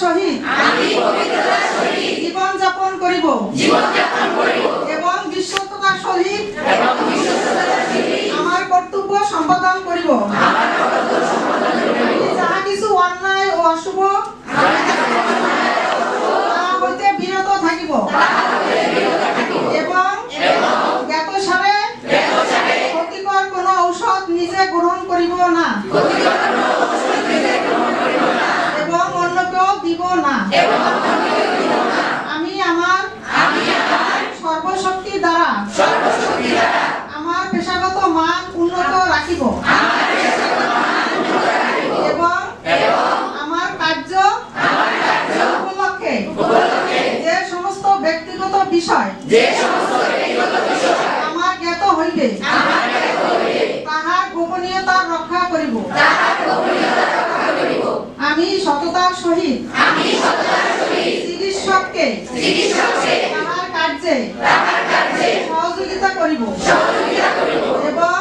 সহিত জীবন যাপন করিব এবং বিশ্বস্ততার সহিত আমার কর্তব্য সম্পাদন করিব। যাহা কিছু অন্যায় ও অশুভ তা হইতে বিরত থাকিব এবং জ্ঞাতসারে ক্ষতিকর কোনো ঔষধ নিজে গ্রহণ করিব না এবং অন্যকেও দিব না। আমি আমার সর্বশক্তি দ্বারা আমার পেশাগত মান উন্নত রাখিব এবং আমার কার্য উপলক্ষে যে সমস্ত ব্যক্তিগত বিষয় আমার জ্ঞাত হইবে তাহার গোপনীয়তা রক্ষা করিব। আমি সততার সহিত চিকিৎসককে তাহার কার্যে সহযোগিতা করিব এবং